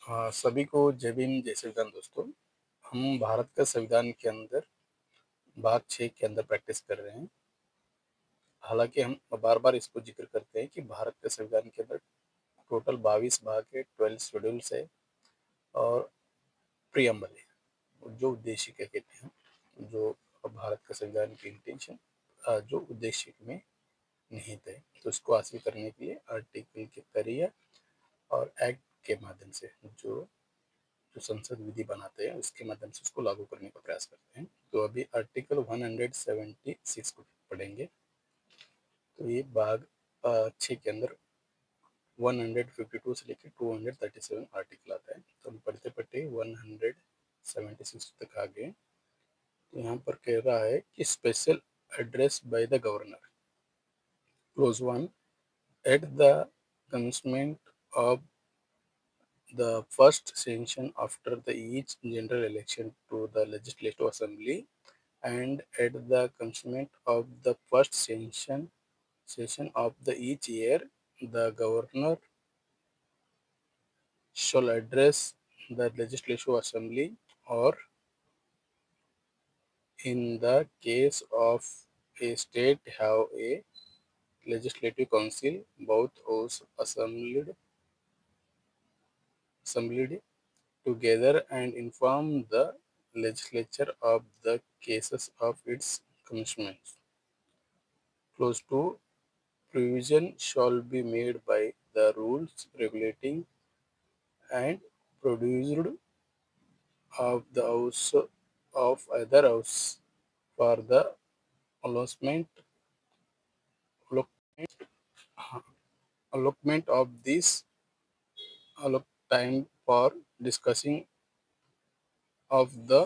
हाँ, सभी को जय भीम, जय संविधान दोस्तों। हम भारत का संविधान के अंदर भाग 6 के अंदर प्रैक्टिस कर रहे हैं। हालाँकि हम बार-बार इसको ज़िक्र करते हैं कि भारत के संविधान के अंदर टोटल 22 भाग है, 12 शेड्यूल्स है और प्रिएम्बल है। जो उद्देशिका कहते हैं, जो भारत का संविधान की इंटेंशन जो उद्देश्य में निहित है, तो इसको हासिल करने के लिए आर्टिकल के ज़रिए और एक्ट के माध्यम से जो जो संसद विधि बनाते हैं उसके माध्यम से उसको लागू करने का प्रयास करते हैं। तो अभी आर्टिकल 176 को पढ़ेंगे। तो ये भाग 6 के अंदर 152 से लेकर 237 आर्टिकल आता है। तो हम पढ़ते पढ़ते 176 तक आ गए। तो यहाँ पर कह रहा है कि special address by the governor, close one, at the commencement of the first session after the each general election to the Legislative Assembly, and at the commencement of the first session of the each year, the governor shall address the Legislative Assembly, or in the case of a state have a legislative council, both house assembled together and inform the legislature of the cases of its commencement. Clause 2. Provision shall be made by the rules regulating and produced of the house of either house for the allotment allotment of this time for discussing of the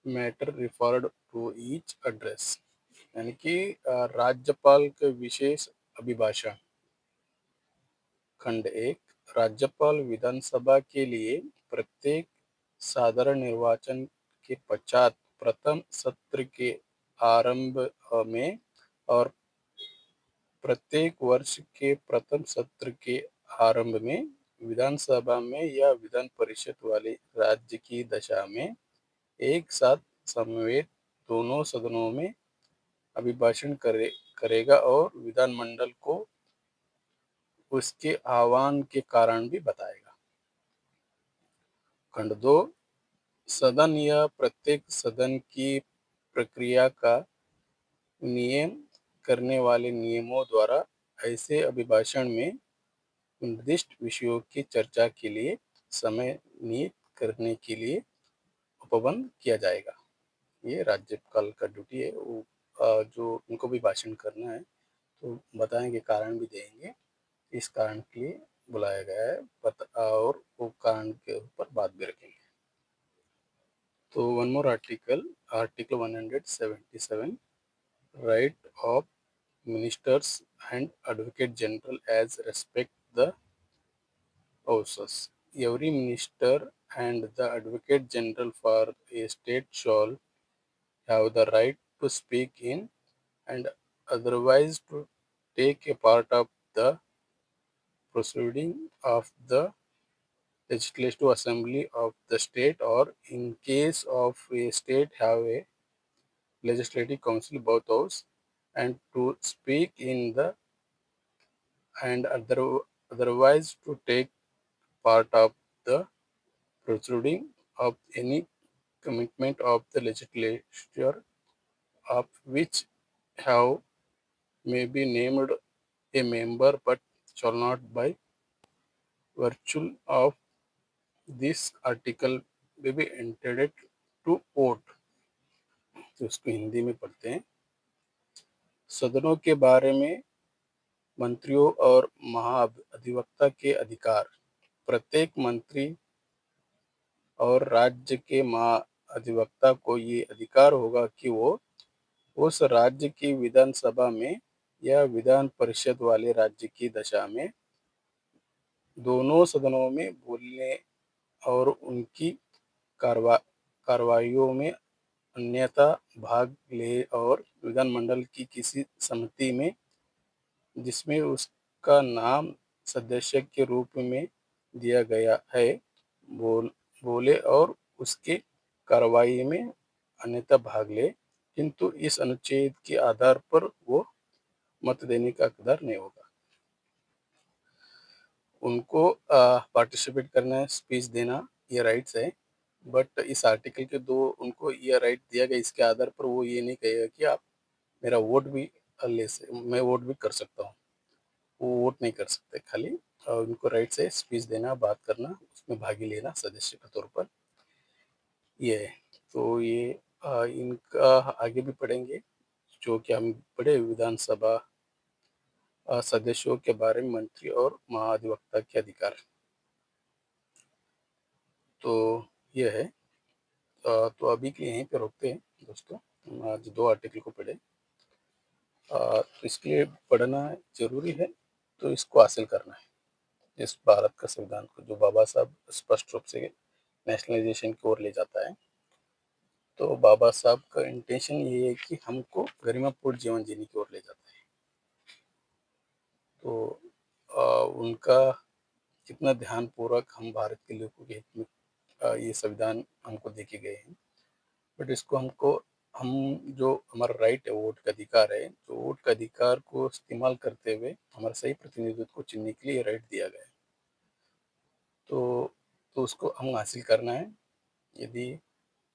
matter referred to each address। यानी कि राज्यपाल के विशेष अभिभाषण। खंड 1। राज्यपाल विधानसभा के लिए प्रत्येक साधारण निर्वाचन के पश्चात प्रथम सत्र के आरंभ में और प्रत्येक वर्ष के प्रथम सत्र के आरंभ में विधानसभा में या विधान परिषद वाले राज्य की दशा में एक साथ समवेत दोनों सदनों में अभिभाषण करेगा और विधानमंडल को उसके आह्वान के कारण भी बताएगा। खंड 2। सदन या प्रत्येक सदन की प्रक्रिया का नियम करने वाले नियमों द्वारा ऐसे अभिभाषण में निर्दिष्ट विषयों की चर्चा के लिए समय नियत करने के लिए उपबंध किया जाएगा। ये राज्यपाल का ड्यूटी है। वो जो उनको भी भाषण करना है तो बताएंगे, कारण भी देंगे, इस कारण के लिए बुलाया गया है और वो कारण के ऊपर बात भी रखेंगे। तो one more article 177, right of ministers and advocate general as respect the houses. Every minister and the advocate general for a state shall have the right to speak in and otherwise to take a part of the proceeding of the legislative assembly of the state, or in case of a state have a legislative council both house, and to speak in the and otherwise to take part of the proceeding of any commitment of the legislature of which have may be named a member but shall not by virtue of this article may be entitled to vote। तो इसको हिंदी में पढ़ते हैं। सदनों के बारे में मंत्रियों और महाधिवक्ता के अधिकार। प्रत्येक मंत्री और राज्य के महाधिवक्ता को ये अधिकार होगा कि वो उस राज्य की विधानसभा में या विधान परिषद वाले राज्य की दशा में दोनों सदनों में बोलने और उनकी कार्रवाइयों में अन्यथा भाग ले, और विधानमंडल की किसी समिति में जिसमें उसका नाम सदस्य के रूप में दिया गया है बोल बोले और उसके कार्रवाई में अन्यथा भाग ले, किंतु इस अनुच्छेद के आधार पर वो मत देने का हकदार नहीं होगा। उनको पार्टिसिपेट करना है, स्पीच देना, ये राइट्स है। बट इस आर्टिकल के दो उनको ये राइट दिया गया, इसके आधार पर वो ये नहीं कहेगा कि आप मेरा वोट भी मैं वोट भी कर सकता हूँ। वो वोट नहीं कर सकते, खाली उनको राइट्स है स्पीच देना, बात करना, उसमें भागी लेना सदस्य के तौर पर, ये है। तो ये इनका आगे भी पढ़ेंगे, जो कि हम पढ़े विधानसभा सदस्यों के बारे में, मंत्री और महाधिवक्ता के अधिकार। तो ये है। तो अभी के लिए यहीं पे रोकते हैं दोस्तों। हम आज दो आर्टिकल को पढ़े। तो इसके लिए पढ़ना जरूरी है, तो इसको हासिल करना है, इस भारत का संविधान को, जो बाबा साहब स्पष्ट रूप से नेशनलाइजेशन की ओर ले जाता है। तो बाबा साहब का इंटेंशन ये है कि हमको गरिमापूर्ण जीवन जीने की ओर ले जाता है। तो उनका कितना ध्यानपूर्वक हम भारत के लोगों के हित में ये संविधान हमको देखे गए हैं। बट इसको हमको, हम जो हमारा राइट है, वोट का अधिकार है, तो वोट का अधिकार को इस्तेमाल करते हुए हमारा सही प्रतिनिधित्व को चुनने के लिए राइट दिया गया है। तो उसको हम हासिल करना है। यदि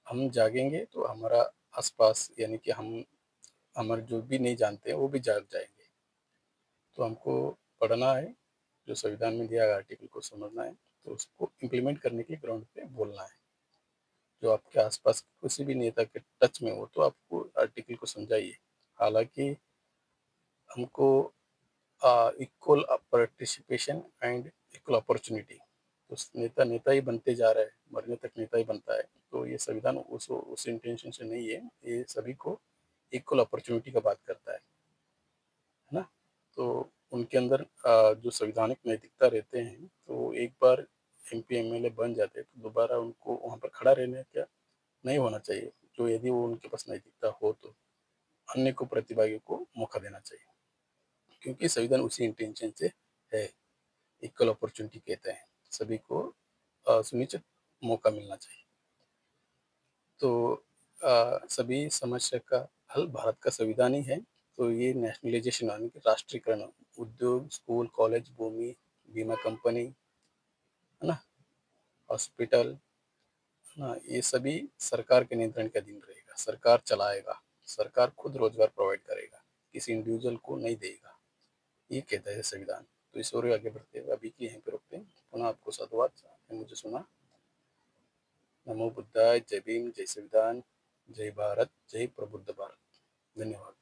हम जागेंगे तो हमारा आसपास, यानी कि हम हमारे जो भी नहीं जानते हैं वो भी जाग जाएंगे। तो हमको पढ़ना है, जो संविधान में दिया गया आर्टिकल को समझना है, तो उसको इम्प्लीमेंट करने के लिए ग्राउंड पे बोलना है। जो आपके आसपास किसी भी नेता के टच में हो, तो आपको आर्टिकल को समझाइए। हालांकि हमको equal participation and equal opportunity, तो नेता नेता ही बनते जा रहा है, मरने तक नेता ही बनता है। तो ये संविधान उस इंटेंशन से नहीं है, ये सभी को इक्वल अपॉर्चुनिटी का बात करता है ना। तो उनके अंदर जो संवैधानिक नैतिकता रहते हैं, तो एक बार एमपी एमएलए बन जाते हैं तो दोबारा उनको वहाँ पर खड़ा रहने का नहीं होना चाहिए। जो यदि वो उनके पास नैतिकता हो, तो अन्य को, प्रतिभागी को मौका देना चाहिए, क्योंकि संविधान उसी इंटेंशन से है। इक्वल अपॉर्चुनिटी कहते हैं, सभी को सुनिश्चित मौका मिलना चाहिए। तो सभी समस्या का हल भारत का संविधान ही है। तो ये नेशनलाइजेशन यानी कि राष्ट्रीयकरण, उद्योग, स्कूल, कॉलेज, भूमि, बीमा कंपनी, है ना, हॉस्पिटल, है ना, ये सभी सरकार के नियंत्रण के अधीन रहेगा। सरकार चलाएगा, सरकार खुद रोजगार प्रोवाइड करेगा, किसी इंडिविजुअल को नहीं देगा, ये कहता है संविधान। तो इस ओर आगे बढ़ते हुए अभी के यहीं पे रोकते हैं। पुनः आपको साधुवाद, आपने मुझे सुना। नमो बुद्धाय, जय भीम, जय संविधान, जय भारत, जय प्रबुद्ध भारत। धन्यवाद।